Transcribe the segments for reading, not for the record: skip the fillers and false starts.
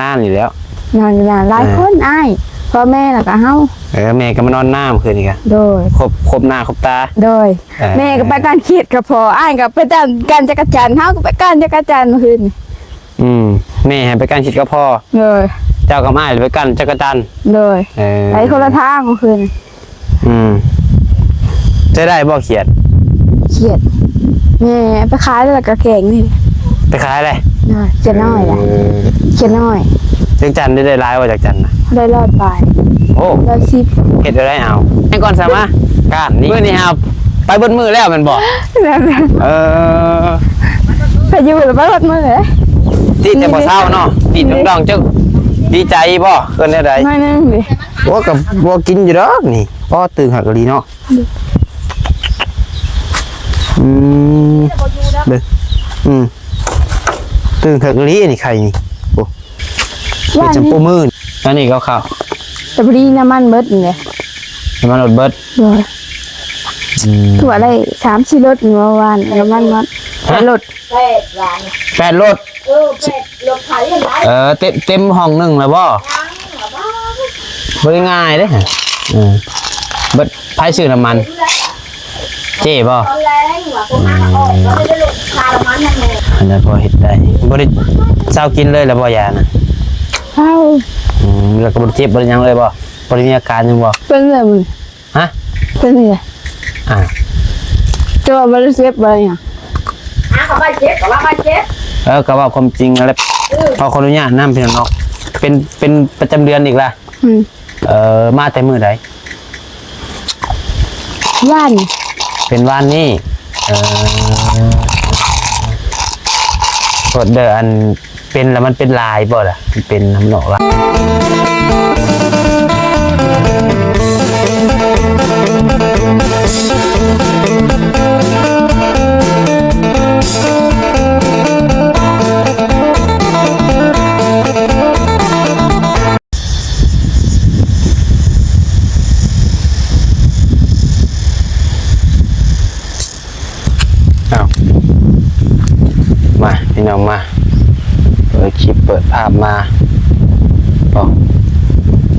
นานอยู่แล้วนอนหลายคนอ้ายพ่อแม่แล้วก็เฮาแม่ก็มานอนน้ำคืนนี้กันโดยครบหน้าครบตาโดยแม่ก็ไปการเขียดกับพ่ออ้ายก็ไปการจักรจันทร์เฮาก็ไปการจักรจันทร์เมื่อคืนแม่ให้ไปการคิดกับพ่อเลยเจ้ากับอ้ายไปกันจักรจันทร์เลยไปคนละทางเมื่อคืนจะได้บ่เขียดแม่ไปขายแล้วก็แกงนี่ไปขายอะไรเจ็ดน้อยอ่ะเจ็ดน้อยจักรจันทร์ได้ร้ายว่าจักรจันทร์นะได้รอดไปโอ้110เห็ดอะไรเอาให้ก่อนสามารถการนี่มื้อนี้ครับไปบนมือแล้วมันบอกไปอยู่หรือไปบนมือเลยที่แต่บ่เศร้าเนาะติดดองๆเจ้าดีใจบ่เกินได้ไม่นึงดิว่ากับบ่กินอยู่ดอกนี่ก็ตื่นหักกะลีเนาะเด้อตื่นหักกะลีนี่ใครนี่โอ้เป็นจำปูมืออันนี้ก็ข้าวแต่พอดีน้ำมันเบิดเลยน้ำมันรถเบิดถั่วได้3-4รถเมื่อวานน้ำมันรถ8 รถ8 รถรถขายยังไงเต็มห้องหนึ่งแล้วบ่บ่ง่ายเด้เบิดไผซื้อน้ำมันเจ๊บ่อันนั้นพอเฮ็ดได้บ่ได้เช้ากินเลยแล้วบ่ยานะแล้วก็บ่เจ็บบ่ยังเลยบ่ได้มีอาการยังบ่เป็นเลยมึงฮะเป็นเลยจะบ่ได้เจ็บบ่หยังเขาว่าเจ็บก็ว่าเจ็บก็ว่าความจริงแล้วพอขออนุญาตนำพี่น้องเป็นประจำเดือนอีกล่ะมาแต่มื้อใดวันเป็นวันนี้กดเดออันเป็นแล้วมันเป็นลายบ่ล่ะมันเป็นน้ำหนอกละมาพี่น้องมาเปิดคลิปเปิดภาพมาบอก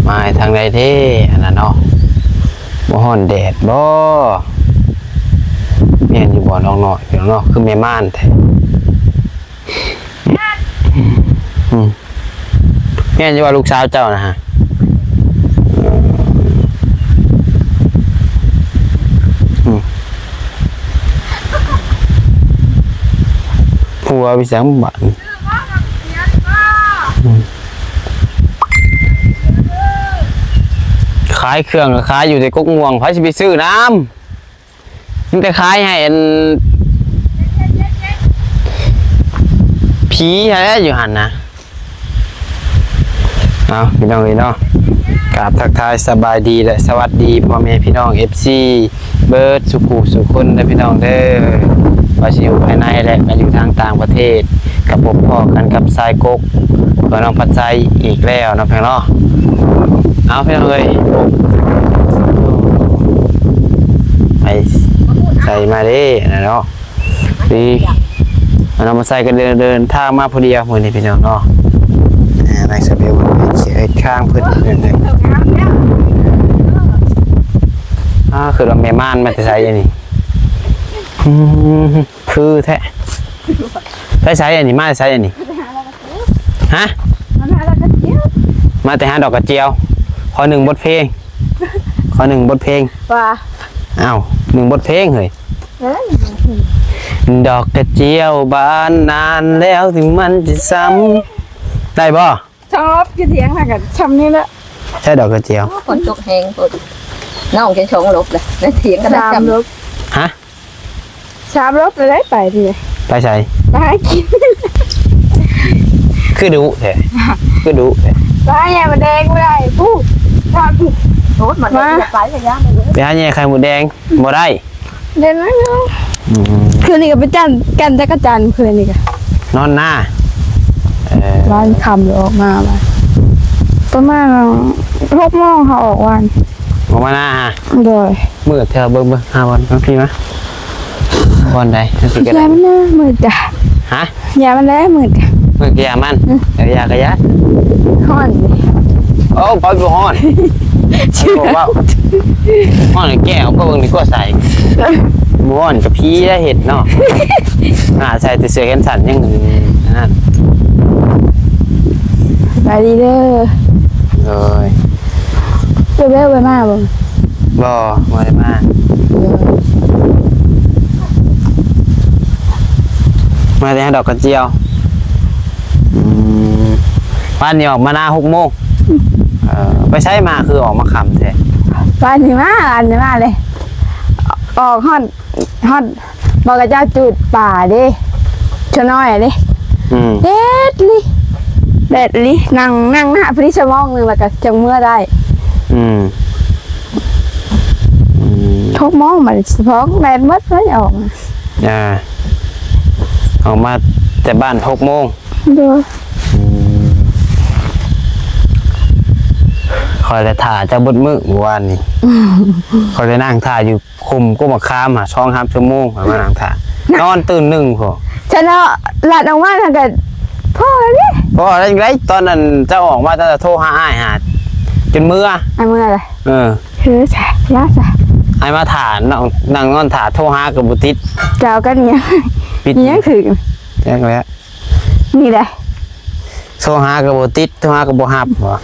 มาทางใดเท่อันนั้นเนาะบ่ฮ้อนแดดบ่แม่นอยู่บ่น้องน้อยพี่น้องเนาะคือแม่ม่านแท้แม่นอยู่ว่าลูกสาวเจ้านะฮะผัวไปสังบันขายเครื่องขายอยู่ในก๊กม่วงพายสิไปซื้อน้ำนี่แต่ขายให้ผีอะไรอยู่หันนะเอาพี่น้องเลยเนาะกราบทักทายสบายดีและสวัสดีพ่อแม่พี่น้อง FC เบิร์ดสุขุสุคนและพี่น้องเด้อว่าสิอยู่ภายในและอยู่ทางต่างประเทศกับผมพ่อกันกับทรายกกกับน้องพัดใจอีกแล้วน้องแพงเนาะเอาพี่น้องเลยไปใส่มาดินะเนาะดีเรามาใส่กันเดินทางมาพอดีเหมือนนี่พี่น้องเนาะนายสเปลเขียนข้างพื้นเลยคือเราแม่ม่านมาจะใส่ยังนี่คือแท้ใช้อันนี้มาใช้อันนี้ฮะมาแต่หาดอกกระเจียวขอ1 บทเพลง1 บทเพลงว่าอ้าว1 บทเพลงเฮ้ยดอกกระเจียวบานนานแล้วถึงมันจะซ้ำได้บ่ชอบกินเถียงค่ะกันชำนี่แหละใช่ดอกกระเจียวคนตกแหงคนน้องจะชงลบเลยได้เถียงกันได้3 รบฮะ3 รบเลยได้ไปดิไปใส่ไปกินคือดุแท้คือดุแท้ไปแย่มาแดงไม่ได้ปุ๊บทำผิดโอ๊ตมันไปเลยย่าไปหาแย่ไข่หมูแดงบ่ได้เด่นไหมเนาะคืนนี้ก็ไปกันจักรจันทร์คืนนี้ก็นอนหน้าวันคำออกมาประมาณ6 โมงเขาออกวันออกมาหน้าฮะโดยมือเธอเบิ่ง5 วันพี่มั้ยวันใดยามันน่ามืดจ้ะฮะยามันแล้วมืด มือกยามันยากระยะ ฮ้อนดิ โอ้ปอยบ่ฮ้อนบอกว่าฮ้อนแก้วก็เบิ่งดีกว่าใส่บ่ฮ้อนกับพี่ได้เห็ดเนาะใส่แต่เสื้อแขนสั้นยังนั่น ไปดีเด้อ เลย ไปเบ้ไปมาบ่ บ่ได้มามาแต่ดอกกระเจียวบ้านนี้ออกมาหน้า6 โมงไปใช้มาคือออกมาค่ำแท้ บ้านนี่มาอันนี่มาเลยออกฮอดบอกกับเจ้าจุดป่าเด้ชะน้อยเด้เด็ดลินั่งหน้าพริชมองนึงแล้วก็จังเมื่อได้ทุกมองมันเฉพาะแดดมืดเลยออกออกมาแต่บ้าน6 โมงดูคอยเลยถ่าจะบดมือเมื่อวานนี้คอยเลยนั่งถ่าอยู่คุมก็มาค้าม2-3 ชั่วโมงมานั่งถ่านอนตื่น1พอฉันเอาหลัดออกมาทางกันพ่อเลย เพราะอะไรตอนนั้นเจ้าออกมาจะโทรหาอ้ายจนเมื่ออะไรคือใช่ยาใช่ไอ้มาถ่านั่งนอนถ่าโทรหากับบุติดเจ้ากันเนี่ยนี่ยังถือแจ้งแล้วนี่แหละโทรหากับบุติดโทรหากับบุหับวะ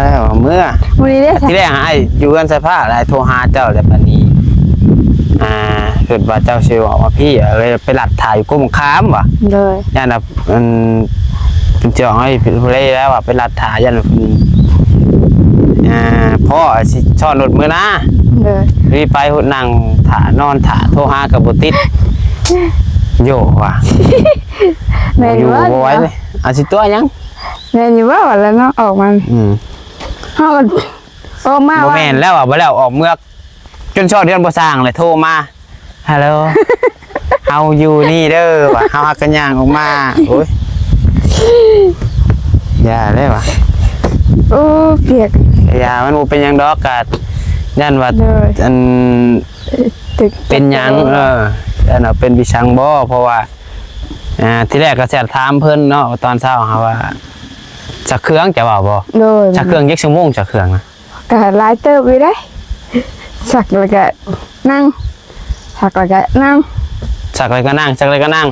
แล้วเมื่อที่แรกไอ้อยู่กันสภาพอะไรโทรหาเจ้าแต่ปันนี้เกิดว่าเจ้าเชื่อว่าพี่เลยไปหลัดถ่ายอยู่ก้มค้ามวะเลยยันเป็นเจ้าให้เพลย์แล้วว่ะไปหลัดถ่ายยันพ่อช่อนรถมือนะรีไปหุ่นนั่งถ่านอนถ่าโทรหากับบุติดโย่ว่ะอยู่ไว้เลยสิตัวยังแม่อยู่ว่าแล้วเนาะออกมาเขาออกมาว่าแม่นแล้วอ่ะบ่แล้วออกเมือกจนชอบเดือนบ่สร้างเลยโทรมาฮัลโหลเอาอยู่นี่เด้อว่ะเฮาฮักกันย่างออกมาโอ้ยอย่าเลยว่ะโอ้เปียกอย่ามันบ่เป็นหยังดอกกะยันว่าอันเป็นหยังอันน่ะเป็นวิชังบ่เพราะว่าที่แรกก็แซ่ถามเพิ่นเนาะตอนเช้าหาว่าจักเครื่องจะว่าบ่จักเครื่องชั่วโมงจักเครื่องนะก็หลายเติบอยู่ได้สักแล้วก็นั่งสักแล้วก็นั่งสักแล้วก็นั่งสักแล้วก็นั่ง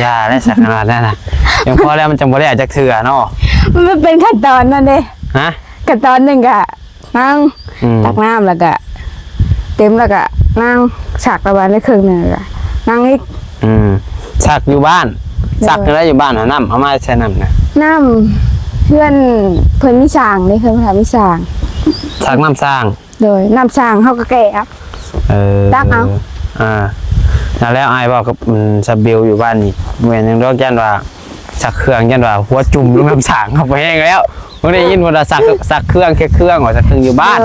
ย่าได้สักขนาดนั้นน่ะยังพอแล้วมันจังบ่ได้จักเทื่อเนาะมันเป็นขั้นตอนนั่นเด้ขั้นตอนนึงก็นั่งตักน้ำแล้วก็เต็มแล้วก็นั่งสักประมาณได้ครึ่งนึงก็นั่งอีกสักอยู่บ้านสักอะไรอยู่บ้านหาน้ำเอามาใช้น้ำนะน้ำเพื่อนมิสางนี่คือเพื่อนมิสางสักน้ำสร้างโดยน้ำสร้างเขาก็แก่ครับตักเอาแล้วไอ้บอกกับสบิลอยู่บ้านนี่เหมือนยังรอกยันว่าสักเครื่องยันว่าหัวจุ่มลงน้ำสางเขาไปแห้งแล้วไม่ได้ยินว่าสักเครื่องแค่เครื่องหัวสักเครื่องอยู่บ้าน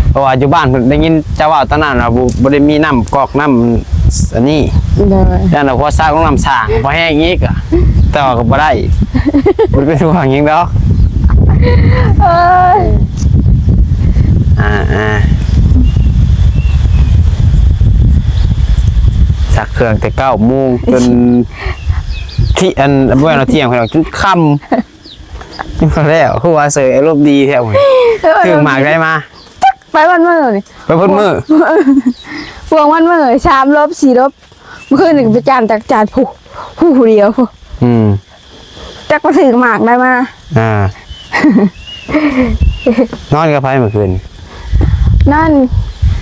เพราะว่าอยู่บ้านได้ยินเจ้าว่าตอนนั้นเราบ่ได้มีน้ำกอกน้ำอันนี้ยันว่าหัวซักลงน้ำสางไปแห้งอีกอ่ะแต่ว่าก็บ่ได้บ่เป็นห่วงยิงดอกสักเครื่องแต่9 โมงจนที่อันเมื่อเราเที่ยงเราจนค่ำนี่พอแล้วคือว่าเสยอารมณ์ดีแท้หมดถึงหมากได้มาไปวันเมื่อนี่ไปพ้นมือพวงวันเมื่อ3 รอบ 4 รอบเมื่อคืนหนึ่งไปจานจากจานผู้เดียวจักมาถึงหมากได้มานอนกับไพ่เมื่อคืนนอน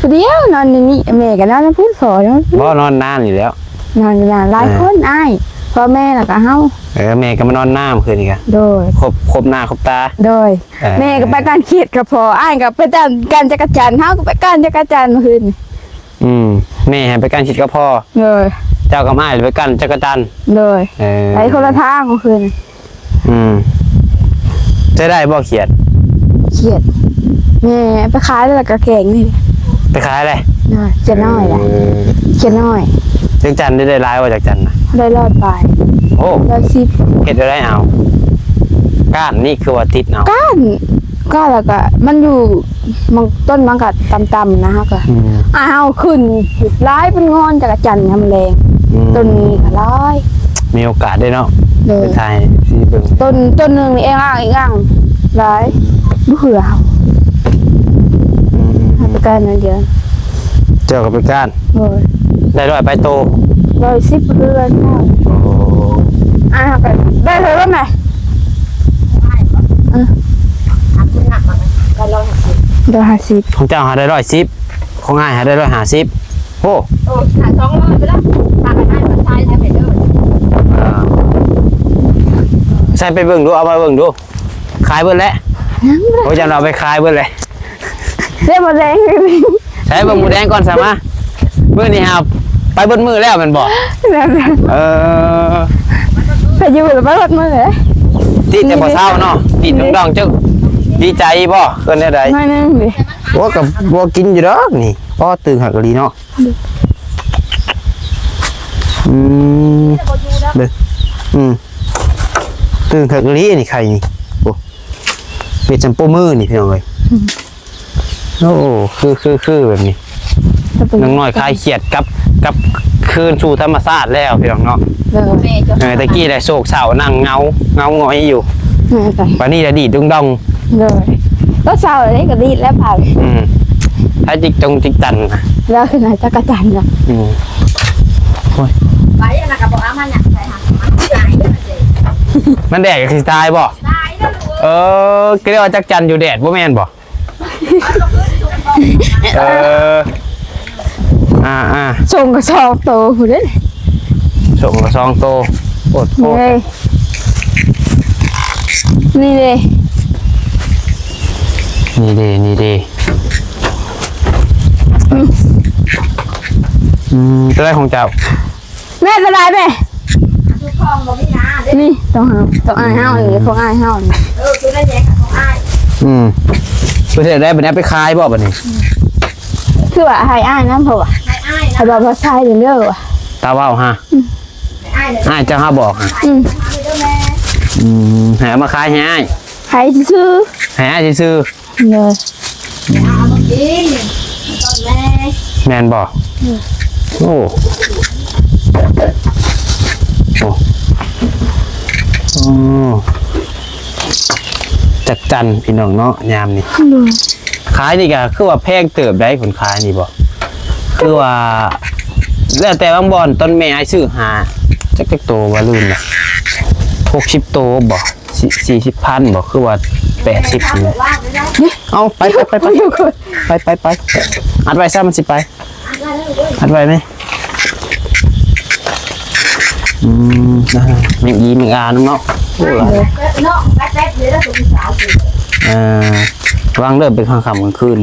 เดียวนอนนี่แม่กับนอนพูดฝอแล้วบ่นอนนานอยู่แล้วนอนนานหลายคนอ้ายพ่อแม่แล้วก็เฮาแม่ก็มานอนหน้าเมื่อคืนนี่กันโดยครบหน้าครบตาโดยแม่ก็ไปการเขียดกับพ่ออ้ายก็ไปการจักรจันทร์เฮาก็ไปการจักรจันทร์เมื่อคืนแม่ให้ไปการชิดกับพ่อเลยเจ้ากับอ้ายไปการจักรจันทร์เลยไปคนละทางเมื่อคืนจะได้บ่เขียดแม่ไปขายแล้วก็แกงนี่ไปขายอะไรเจ็ดน้อยแหละเจ็ดน้อยจักรจันทร์ได้ร้ายว่าจักรจันทร์นะได้รอดไปโอ้110เห็ดอะไรเอาก้านนี่คือว่าติดเอาก้านแล้วก็มันอยู่ต้นมันก็ต่ำๆนะฮะก็เอาขึ้นร้ายเป็นงอนจักรจันทร์มันแรงต้นนี้ก็ร้าย มีโอกาสได้เนาะ โด ไป ย ถ่ายสิเบิ่ง ต้นหนึงนี่เองอ่างอีกอ่างหลายบ่เหือเอา อืม ให้ไปกันนั่นเดียว เจอกับไปก้าน โอ้ย ได้ร้อยไปโต 110เรือนเนาะ โอ้ อ่าก็ได้เลยว่าแม่ ทำคุณหนักมาก็ลองหักสิ เดี๋ยว50 ของเจ้าหาได้110ของง่ายหาได้150โอ้ โอ้หา200ไปแล้วทางกันได้คนชายแท้ไปเด้อ ใส่ไปเบิ่งดูเอามาเบิ่งดูขายเบิ่งแล้วโอ้ยจะเราไปขายเบิ่งเลย เรียกมาแรง ใช้เบิ่งหมูแดงก่อนซะมามื้อนี้ครับไปเบิ่งมือแล้วแมันบ่เออ ไปอยู่หรือไปรถมือเลย ติดแต่บ่เช้าเนาะติดดองๆจึกดีใจบ่เกินได้ใด น้อยนึงดิ โอ้กับบ่กินอยู่ดอกนี่พ่อตื่นหักกะลีเนาะอืมเด้อตื่นหักกะลีนี่ใครนี่โอ้เป็ดจำโปมือนี่พี่น้องเอ้ยโอ้คือแบบนี้น้องน้อยคลายเครียดกับคืนสู่ธรรมชาติแล้วพี่น้องเนาะ เดี๋ยว แม่จะ ตะกี้ได้โศกเศร้านั่งเงาหงอยอยู่ ไป วันนี้ได้ดีดดอง เดี๋ยวก็เศร้าเลยก็ดีแล้วผ่าน ถ้าจิกจันนะ แล้วคือไหนจักรจันทร์ล่ะ ไปนะกับบอกอามันเนี่ยใส่หักมันตายเด้อเจ๊ มันแดดกับสิตายบ่ ตายเด้อลูก ก็เรียกว่าจักจันอยู่แดดบ่แม่นบ่ส่งกระสอบโตผู้เด้ ส่งกระซองโตโอดโคตร นี่เลย นี่เด้จะได้ของเจ้า แม่จะได้ไหม ทุกทองบ่มีนาเด้อ นี่ต้องอายห้าวอย่างนี้ของอายห้าวนี่ คือได้แยกกับของอ้าย เพื่อจะได้บัดนี้ไปขายบ่บัดนี้ คือว่าให้อายนั่นเพราะว่า ให้อ้าย ให้บอกว่าใช่เด้อว่ะ ตาว่าวฮะ ให้อ้ายเลย อ้ายเจ้าหาบอกฮะ ให้เด้อแม่ ให้เอามาขายให้อ้าย ให้ซื้อ ให้อ้ายซื่อ เลย เอามากินต้นแม่ ๆแม่นบ่โอ้จักจันพี่น้องเนาะยามนี่ขายนี่ก็คือว่าแพงเติบได้ผลขายนี่บ่คือว่าแล้วแต่บางบ่อนต้นแม่ไอ้ซื้อหาจักโตว่าลืมนะ60โตบ่40,000บ่คือว่า80นี่ ว่างเลยนะ เอาไปอัดไว้ซะมันสิไปอัดไว้ไหมนะแม่งอีแม่งอาน้องเนาะโอ้ล่ะ เนาะแป๊บๆเลยแล้วตัวสาวสิ วางเริ่มเป็นข้างค่ำกลางคืน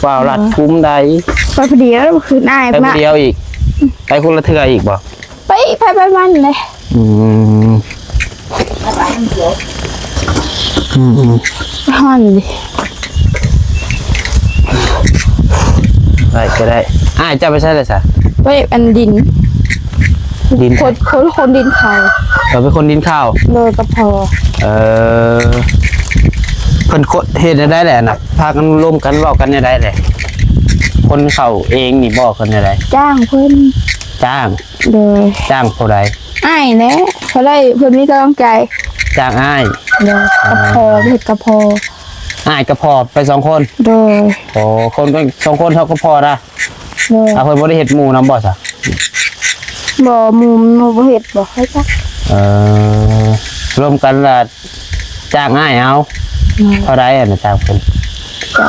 ว้าวรัดคุ้มใด ไปพอดีแล้วคือนาย ไปคน มา เดียวอีกไปคนละเทืออีกบ่ ไปมันเลย ห่อนดิ ได้ก็ได้จะไปใช่เลยสะ ไปอันดิน ดิน คนดินเขา เราเป็นคนดินข้าว เลยกระพอ เพิ่นเฮ็ดได้แหละน่ะพากันร่วมกันเว้ากันได้แหละคนเข้าเองนี่บอกกันได้ จ้างเพิ่น จ้าง เลย จ้างเท่าใด อ้ายแหละเขาได้เพิ่นมีกำลังใจ จ้างอ้าย เลยกระพอเฮ็ดกระพอ อ้ายก็พอไป2คน เลย โอ้คนก็2คนเท่าก็พอละ เลย เพิ่นบ่ได้เฮ็ดหมู่นำบ่ซะ บ่มุมบ่เฮ็ดบ่ให้จัก รวมกันละจ้างอ้ายเอาเท่าใดน่ะจ้างเพิ่น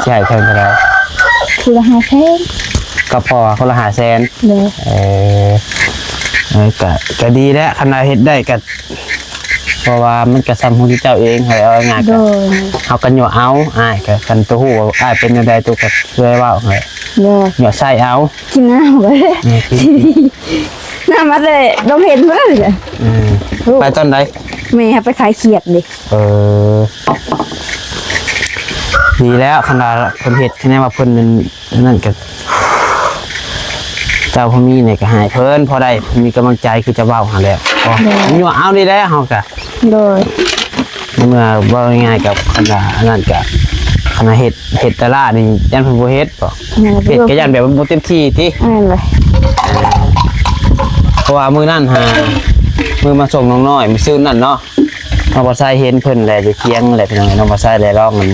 สิให้เพิ่นเท่าใด คือละ500,000 ก็พอคนละ500,000 เลย ก็ดีแล้วคันว่าเฮ็ดได้ก็เพราะว่ามันก็ซ้ำของที่เจ้าเองให้เอาง่าย โด ก็ ย เฮากันอยู่เอาอ้ายก็คันตัวฮู้ว่าอ้ายเป็นจังไดตัวก็ช่วยเว้าให้ เลย อย่าใส่เอา กินน้ำเลย นี่คือ น้ำมาเลยเราเห็นเพิ่นเลย ไปตอนใด แม่ไปขายเขียดดิ ดีแล้วขนาดเพิ่นเฮ็ดคะแนนว่าเพิ่นนั่นก็เจ้าพ่อมีเนี่ยก็หายเพิ่นพอได้มีกำลังใจคือจะเว้าหาแล้วอยู่เอานี่แหละเฮาก็ โดย เมื่อว่าง่ายๆกับคณะนั่นกับคณะเห็ดตลาดนี่ยันเพิ่นบ่เฮ็ดบ่เฮ็ดก็ยันแบบบ่เต็มที่ติ นั่นเลย เพราะว่ามื้อนั้นหา มือมาส่งน้องน้อยมือซื้อนั่นเนาะน้องบ่ใส่เห็นเพิ่นแหละอยู่เที่ยงแหละพี่น้องน้องบ่ใส่ได้ร้องมัน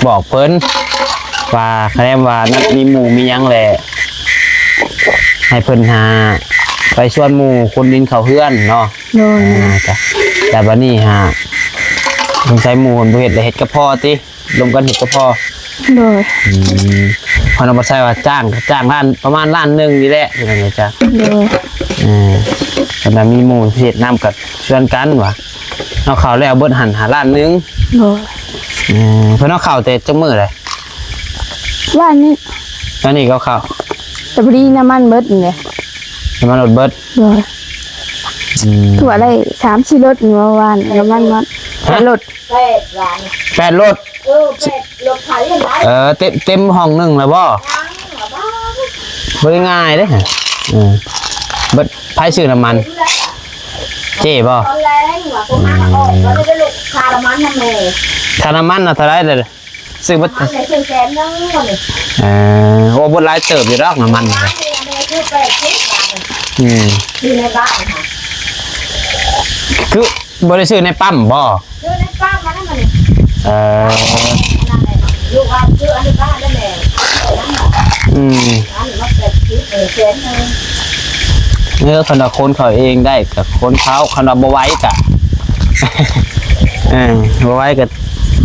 บอกเพิ่นว่าคะแนนว่านัดมีหมู่มีหยังแหละให้เพิ่นหาไปชวนหมู่คนดินเขาเฮือนเนาะ โดย จ้ะแต่บัดนี้ฮะสงสัยหมู่คนบ่เฮ็ดได้เฮ็ดกับพ่อติรวมกันเฮ็ดกับพ่อ โดย พอน้องบ่ใส่ว่าจ้างล้านประมาณล้านหนึงนี่แหละพี่น้องเอ้ยจ้ะ โดย ขณะมีหมู่เฮ็ดนำกับชวนกันว่าเอาข้าวแล้วเบิดหันหาล้านหนึง โดย เพิ่นเอาข้าวแต่จังมื้อเลย ว่านี่ ตอนนี้ก็ข้าว แต่พอดีน้ำมันเบิดนี่แหละ น้ำมันรถเบิด โดยถั่วได้3-4รถเมื่อวานน้ำมันมัดรถ 8รถเต็มห้องหนึงแล้วบ่บ่ง่ายเด้ฮะเบิดไผซื้อน้ำมันเจ๊บ่ ตอนแรงว่ะผมมาออกแล้วได้ลูกคาร์มันทำไม ค่าน้ำมันน่ะเท่าไหร่เด้อซื้อเบิด มันในเครื่องแกงนั่งมันเลย โอ้บ่หลายเติบอยู่ดอกน้ำมันนี่ ร้านนี้ในคือแปดสิบบาท อยู่ในบ้านค่ะ คือบ่ได้ซื้อในปั๊มบ่ อยู่ในบ้านมันนั่นมันนี่ เอ่อ นั่นแหละลูกว่าซื้ออันนี้บ้านได้แหละอันนี้ว่าแปดสิบแสนนึง เนื้อคนละคนเขาเองได้กับคนเขาคนละบ่ไหว้กะ บ่ไหว้กะ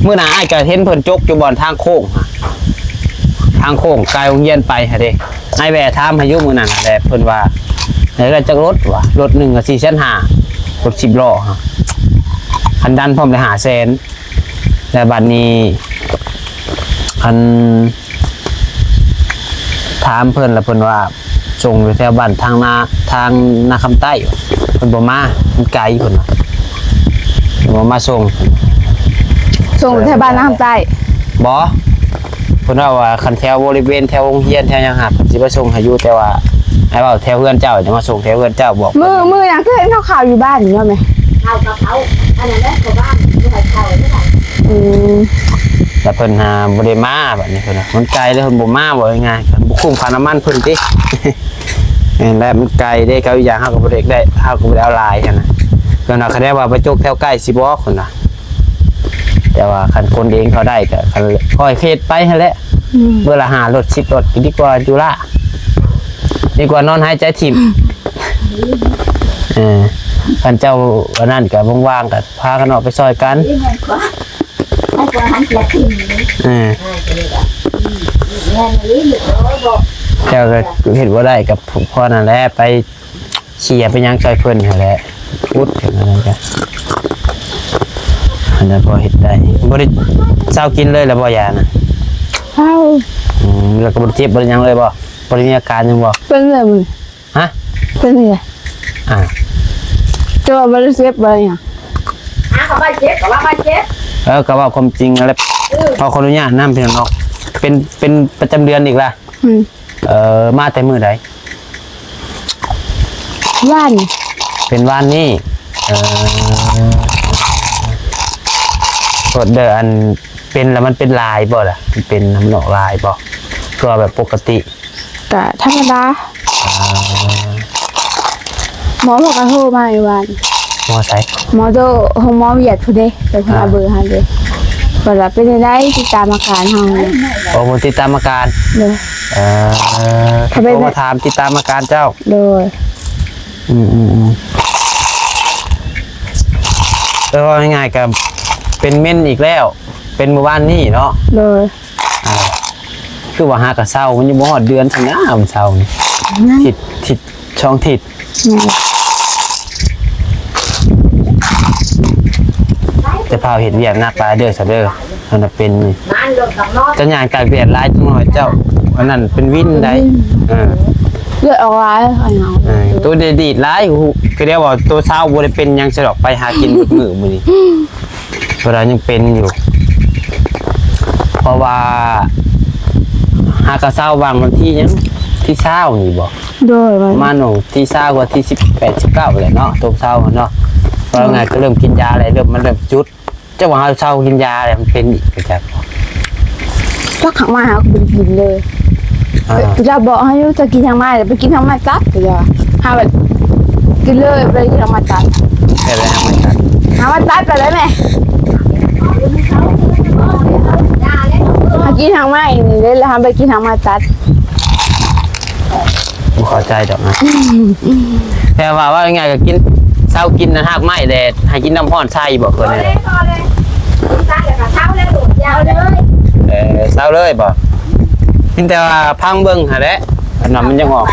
มื้อหน้าอ้ายก็เห็นเพิ่นจกอยู่บ่อนทางโค้งอะทางโค้งไกลโรงเรียนไปหั่นเด้อ้ายแวะถามให้อยู่มื้อนั้นน่ะแหละเพิ่นว่าไหนก็จักรถวะรถหนึงก็4,500รถ10ล้อฮะคันดันพร้อมได้500,000แล้วบัดนี้คันถามเพิ่นแล้วเพิ่นว่าส่งอยู่แถวบ้านทางนาคำใต้เพิ่นบ่มามันไกลเพิ่นว่าบ่มาส่ง ส่งไปที่บ้านน้ำใต้ บ่เพิ่นว่าคันแถวบริเวณแถวโรงเรียนแถวหยังหาเพิ่นสิมาส่งให้อยู่แต่ว่าไอ้เว้าแถวเฮือนเจ้าจะมาส่งแถวเฮือนเจ้าบอก มืออย่างคือเห็นข่าวอยู่บ้านอยู่ไหม เอากระเพราอันนั้นแหละของบ้านไม่ใส่ข้าวไม่ใส่ แต่เพิ่นหาบ่ได้มาบัดนี้เพิ่นน่ะมันไกลเลยเพิ่นบ่มาบ่ง่ายๆบ่คุ้มค่าน้ำมันเพิ่นติ แม่นแล้วมันไกลเด้เขาอีกอย่างเฮาก็บ่ได้เฮาก็บ่ได้เอาหลายหั่นน่ะเพิ่นว่าคันได้ว่าไปจกแถวใกล้สิบ่คนน่ะแต่ว่าคันคนเองเขาได้ก็คันค่อยเฮ็ดไปหั่นแหละเมื่อละ5รถ10รถดีกว่าจุฬาดีกว่านอนหายใจถิ่มคันเจ้าอันนั้นก็ว่างๆก็พากันออกไปซอยกัน ที่เงินกว่าให้กว่าหันแปดสิบเลย เงินนี้หนึ่งร้อยบอก เจ้าก็เห็นว่าได้กับพ่อนั่นแหละไปเชียร์ไปยังช่วยเพื่อนนั่นแหละพูดถึงอะไรกันอันนั้นพอเห็นได้บริเศร้ากินเลยแล้วบ่ยานะ เข้า แล้วก็บริเจ็บบริยังเลยบ่บริมีอาการยังบ่ เป็นเลยมึง ฮะ เป็นเลย อ่า จะว่าบริเซฟอะไรอย่าง เขาบ้านเจ็บกับว่าบ้านเจ็บ ก็ว่าความจริงอะไรพอคนอนุญาตน้ำเพียงนอกเป็นประจำเดือนอีกล่ะมาแต่มือใด ว่าน เป็นวันนี้กดเดออันเป็นแล้วมันเป็นลายบ่ล่ะมันเป็นน้ำหนองลายบ่ตัวแบบปกติ กะธรรมดาหมอบอกกระโทรมาอีวัน มอไซค์ หมอโตห้องหมอเวียดผู้ใดแต่พาเบอร์ให้เลยเวลาเป็นได้ติดตามอาการเฮา โอ้ติดตามอาการ เลย เขามาถามติดตามอาการเจ้า โดย แล้วก็ง่ายๆกับเป็นเม่นอีกแล้ว เป็นเมื่อวานนี้เนาะ โดย คือว่าหากระเศร้ามันยังบ่ฮอดเดือนซั่นนะมันเศร้านี่ทิศช่องทิศจะพาเห็นเวียกนักหลายเด้อซะเด้อมันน่ะเป็นนี่ งานรถกับนอน จะย่างตากแดดหลายจังหน่อยเจ้าอันนั้นเป็นวินได้ เลือดออกร้ายอะไรเนาะ ตัวดีดหลายคือเรียกว่าตัวเศร้าบ่ได้เป็นหยังสิดอกไปหากินมื้อมื้อนี้เวลายังเป็นอยู่เพราะว่าหากระเศร้าวางวันที่ยังที่เศร้านี่บอก โดย มาหนูที่เศร้ากว่าที่18 19เลยเนาะตัวเศร้าเนาะเพราะไงก็เริ่มกินยาอะไรเริ่มจุดเจ้าว่าเศร้ากินยาอะไรมันเป็นอีกจัก ก็ขังมาหาคุณกินเลยจะบอกให้จะกินทางไม้ไปกินทางไม้ซัดก็จะหาแบบ กินเลยไปกินเอามาตัด แต่ละทางไม่ตัด เอามาตัดไปเลยแม่ถ้ากินทางไม้นี่เลยแล้วทำไปกินทางมาตัด บ่เข้าใจดอกนะแต่ว่ายังไงก็กินเช้ากินนะหากไม่แดดให้กินน้ำร้อนใส่บ่เพิ่นนี่ พอเลยตัดแล้วก็เท้าแล้วหลุดยาวเลย เช้าเลยบ่กินแต่ว่าพังเบิ่งหั่นแหละอันนั้นมันยังออก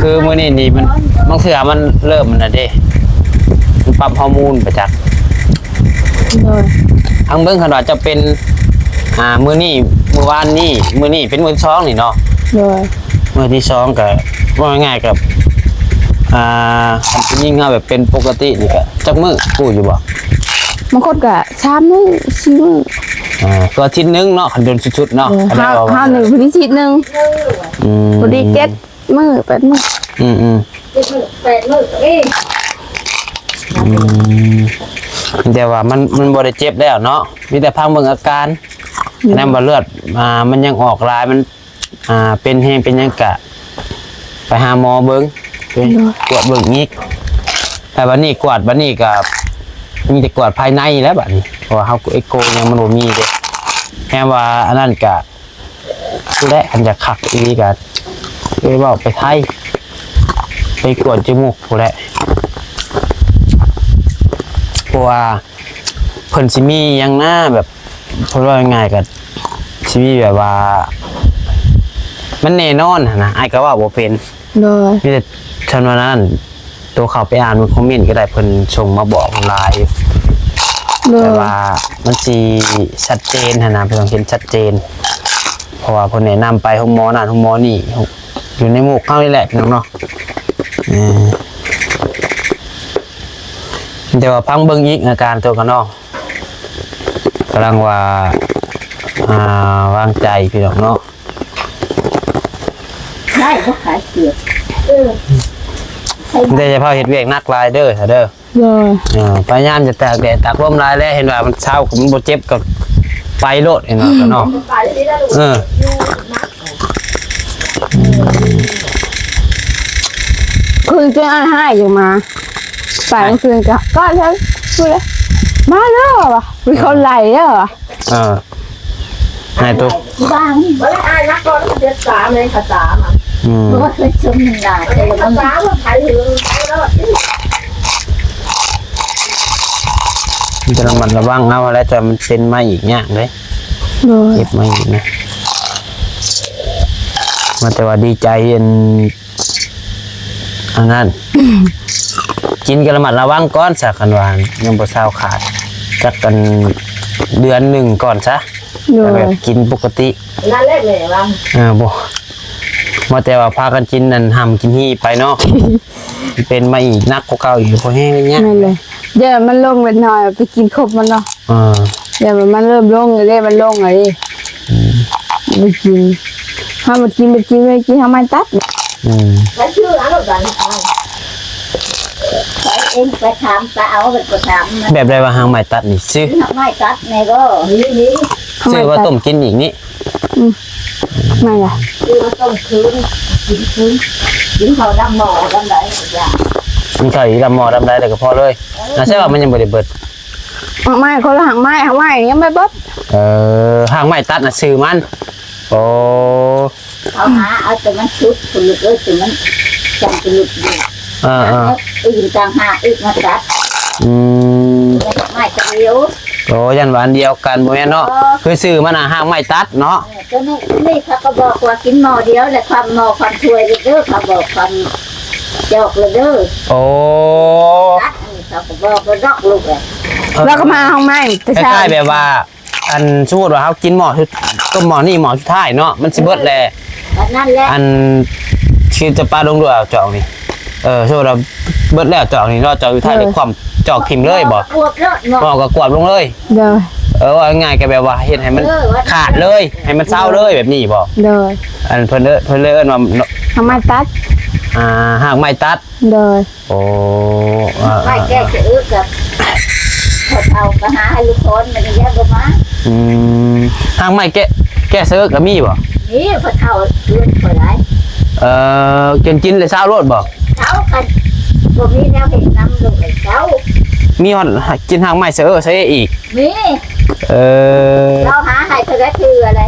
คือมื้อนี้นี่มันบางเทื่อมันเริ่มมันน่ะเด้มันปรับฮอร์โมนไปจัก เลย พังเบิ่งคันว่าจะเป็นมื้อนี้มื้อวานนี้มื้อนี้เป็นมื้อที่สองนี่เนาะ เลย มื้อที่สองก็ว่าง่ายๆกับคันเป็นยิ่งเฮาแบบเป็นปกตินี่ก็จักมื้อพูดอยู่บ่ บางคนก็3 มื้อ4 มื้อ ก็อาทิตย์นึงเนาะคันโดนสุดๆเนาะคันได้ ห้าหนึ่งพอดี1 อืม พอดี7 มื้อ8 มื้อ อืม 8 มื้อเอ้ย แต่ว่ามันบ่ได้เจ็บแล้วเนาะมีแต่พังเบิ่งอาการนั่นบ่เลือดมันยังออกลายมันเป็นแฮงเป็นหยังกะไปหาหมอเบิ่งไปตรวจเบิ่งอีกแต่บัดนี้กวาดบัดนี้ก็มีแต่กวาดภายในแล้วบัดนี้เพราะว่าเฮาเอ็กโกยังมันบ่มีเด้แค่ว่าอันนั้นก็ผู้ใดอันจะคักอีก็ไปเว้าไปไทยไปกวดจมูกผู้ใดเพราะว่าเพิ่นสิมีหยังหน้าแบบเพิ่นว่าง่ายๆก็สิมีแบบว่ามันแน่นอนนะอ้ายก็ว่าบ่เป็น เลย มีแต่ฉันว่านั้นตัวเขาไปอ่านมันคอมเมนต์ก็ได้เพิ่นส่งมาบอกไลน์อยู่ เล แต่ ย ว่ามันสิชัดเจนนะเพิ่นต้องเห็นชัดเจน เพราะว่าเพิ่นแนะนำไปห้องหมอนั่นห้องหมอนี่อยู่ในหมู่เฮานี่แหละพี่น้องเนาะแต่ว่าพังเบิ่งอีกอาการตัวกันเนาะกำลังว่าวางใจพี่น้องเนาะ ได้ก็ขายเกือบ แต่จะพาเฮ็ดเวียกหนักหลายเด้อเถอะเด้อ เลย พยายามจะตากแดดตากลมหลายแล้วเห็นว่ามันเช้ามันบ่เจ็บก็ไปโลดเห็นเนาะ ไปได้แล้วลูก คืนจนให้อยู่มาไปเมื่อคืนก็ใช่พูดเลยมาแล้ววะมีคนไหลแล้ววะ นายตุ๊ก บ้างวันแรกอายนักก่อนเดือน3เลยค่ะ3อ่ะเพราะว่าเคยชมหนึ่งได้แต่มัน3ว่าขายถึงไปแล้ว มันจะระมัดระวังเอาแล้วจะมันเป็นมาอีกเนี่ยเลย เลย เจ็บมาอีกนะมาแต่ว่าดีใจอันนั้น กินกันระมัดระวังก่อนสักกันวานยังบ่เศร้าขาดจักกันเดือนหนึ่งก่อนซะ เล แต่แบ ย บกินปกติ นั่นแหละแม่ว่า บ่มาแต่ว่าพากันกินนั่นห้ำกินหี่ไปเนาะ เป็นมาอีกนักกว่าเก่าอีกพอแห้งอย่างเงี้ย ไม่เลยเดี๋ยวมันลงไปหน่อยไปกินครบมันเนาะ อ่า เดี๋ยวมันเริ่มลงเลยมันลงเลยไปกินถ้ามันกินไปกินทำไมตัด ไปชื่ออะไรบ้างไปเองไปถามไปเอาไปถาม แบบไรว่าหางใหม่ตัดนี่ซื้อ ไม่ตัดในก็นี่ ซื้อว่าต้มกินอีกนี่ ไม่ละ คือว่าต้องคืนกินเขาดำหมอดำไหนอย่าง มีข้าวอีกลำหมอดำได้แต่ก็พอเลยน่าใช่ว่ามันยังบ่ได้เบิด ไม่คนละหางไม้ยังไม่เบิด หางใหม่ตัดน่ะซื้อมันโอ้ เขาหาเอาแต่มันชุดผลึกเลยแต่มันจังผลึกอยู่อื่นต่างหากอีกมาตัดไม่จะเลี้ยว โอ้ยันหวานเดียวกันบ่แม่นเนาะคือซื้อมันน่ะหางใหม่ตัดเนาะ ก็นี่เขาก็บอกว่ากินหมอเดียวแหละความหมอความช่วยเด้อเขาบอกความจอกเลยเด้อ โอ้ ตัดเขาก็บอกว่าดอกลูกเลย แล้วก็มาห้องไม้แต่ ค เช้า ล้ายๆแบบว่า อันสมมุติว่าเฮากินหมอชุดต้มหมอนี่หมอสุดท้ายเนาะมันสิเบิดแหละ นั่นแหละ อันคือจะปลาลงด้วยเอาจอกนี่สมมุติว่าเบิดแล้วจอกนี่เราะจอกอยู่ท้ายเลยความจอกทิ่มเลยบ่ ปวดเลือด หมอก็กวาดลงเลย เดิน ว่าง่ายๆก็แบบว่าเฮ็ดให้มันขาดเลยให้มันเศร้าเลยแบบนี้บ่ เดิน อันเพิ่นเลยเอิ้นว่า ทำไมตัด หากไม้ตัด เดิน โอ้ ไม่แก้จะอึกับเท่าก็หาให้ลูกคนมันแยกออกมา หากไม้แกะเซิร์กก็มีบ่ นี่พอเท่าเลือดพอไร กินเลยเศร้าโลดบ่ เขากันบ่มีแนวเห็นน้ำลูกให้เขา มีฮอดกินทางไม้เสือใส่อีก มี เราหาให้เธอได้คืออะไร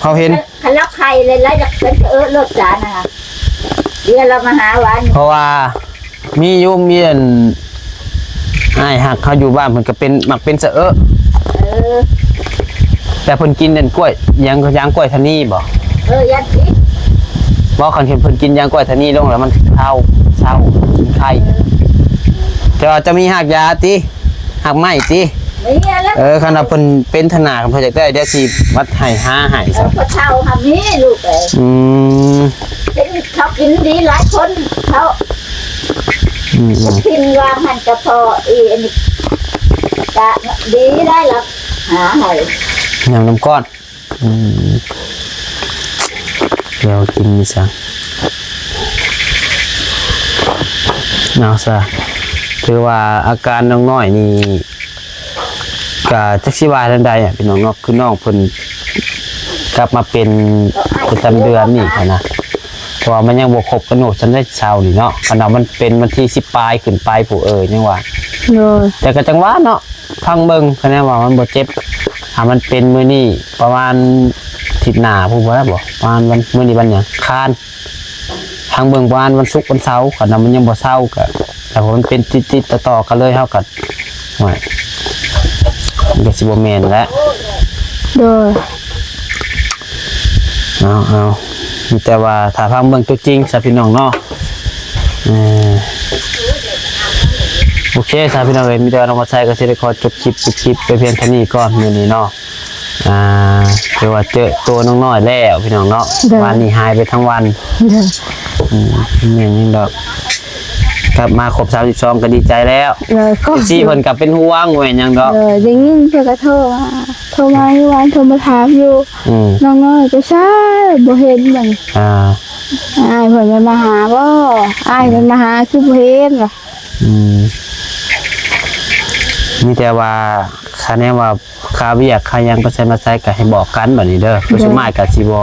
เขาเห็น คันรับใครเลยแล้วจะเป็นรถจานนะคะเดี๋ยวเรามาหาวัน เพราะว่ามีโยมเมียนอ้ายหักเขาอยู่บ้านเพิ่นก็เป็นมักเป็นเสือแต่เพิ่นกินนั่นกล้วยยางกล้วยทานีบ่ ยัดสิ บ่คันเห็นเพิ่นกินยางกล้วยทานีลงแล้วมันเศร้ากินไข่แต่ว่าจะมีหักยาติหักไม้ติ ไม่แล้ว คันว่าเพิ่นเป็นธนาคารเพิ่นอยากได้เดี๋ยวสิวัดให้หาให้ซะ พอเช่าทำนี้ลูกเขากินดีหลายคนเขากินวางหันกระเพาะอีนี่จะดีได้หรอหาให้ ยำน้ำก้อนเดี๋ยวกินนี่ซะเอาซะคือว่าอาการน้องน้อยนี่ก็จักสิว่าจังใดอ่ะพี่น้องเนาะคือน้องเพิ่นกลับมาเป็นประจำเดือนนี่นะเพราะว่ามันยังบ่ครบกำหนดฉันได้เช้านี่เนาะขณะมันเป็นวันที่10ปลายขึ้นไปผู้ยังว่าแต่ก็จังว่าเนาะพังเบิ่งคะแนนว่ามันบ่เจ็บมันเป็นมื้อนี้ประมาณอาทิตย์หน้าผู้บ่ได้บ่ประมาณวันมื้อนี้วันหยังคานทางเบิ่งประมาณวันศุกร์วันเสาร์ขณะมันยังบ่เช้าก็แต่ว่ามันเป็นติดๆต่อๆกันเลยเฮาก็ว่ามันก็สิบ่แม่นแล้วเอามีแต่ว่าถ้าฟังเบิ่งตัวจริงซะพี่น้องเนาะโอเคซะพี่น้องเอ้ยมีแต่ว่าน้องมาใช้ก็สิได้ขอจบคลิปไปเพียงเท่านี้ก่อนมื้อนี้เนาะคือว่าเจอตัวน้องน้อยแล้วพี่น้องเนาะวันนี้หายไปทั้งวันเนี่ยยังดอกกลับมาครบ32ก็ดีใจแล้วซี่เพิ่นก็เป็นห่วงแม่นยังดอกได้ยินเพิ่นก็โทรมาอยู่วันโทรมาถามอยู่น้องน้อยก็ใช่บ่เห็นมันอ้ายเพิ่นมาหาบ่อ้ายเพิ่นมาหาคือบ่เห็นล่ะมีแต่ว่าคะแนนว่าคาเวียกคายังก็ใช้มาใช้ก็ให้บอกกันแบบนี้เด้อคือชุบไม้กับสิบ่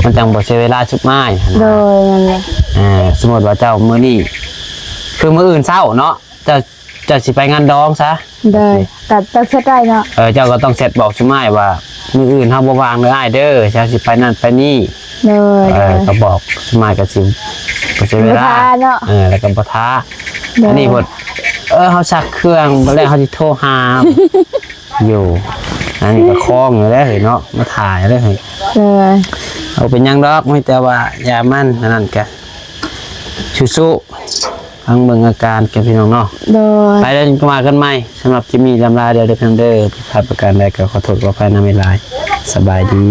มันจังบ่ใช้เวลาชุบไม้โดยนั่นแหละสมมุติว่าเจ้ามื้อนี้คือมื้ออื่นเช้าเนาะจะสิไปงานดองซะได้ตัดเสร็จได้เนาะเจ้าก็ต้องเสร็จบอกชุบไม้ว่ามื้ออื่นเฮาบ่ว่างเด้ออ้ายเด้อเจ้าสิไปนั่นไปนี่ก็บอกชุบไม้ก็สิบ่ใช้เวลาแล้วก็บ่ท้าอันนี้บ่เฮาซักเครื่องบ่แล้วเฮาสิโทรหาอยู่อันนี้ก็คล้องอยู่แล้วเนาะมาถ่ายแล้วเอาเป็นยังดอกไม่แต่ว่ายามันนั่นกันสู้ๆฟังเบิ่งอาการแกพี่น้องเนาะไปแล้วก็มากันใหม่สำหรับจิมมี่ลำลาเดี๋ยวเพียงเด้อผิดพลาดประการใดก็ขอโทษขออภัยนะไม่ลายสบายดี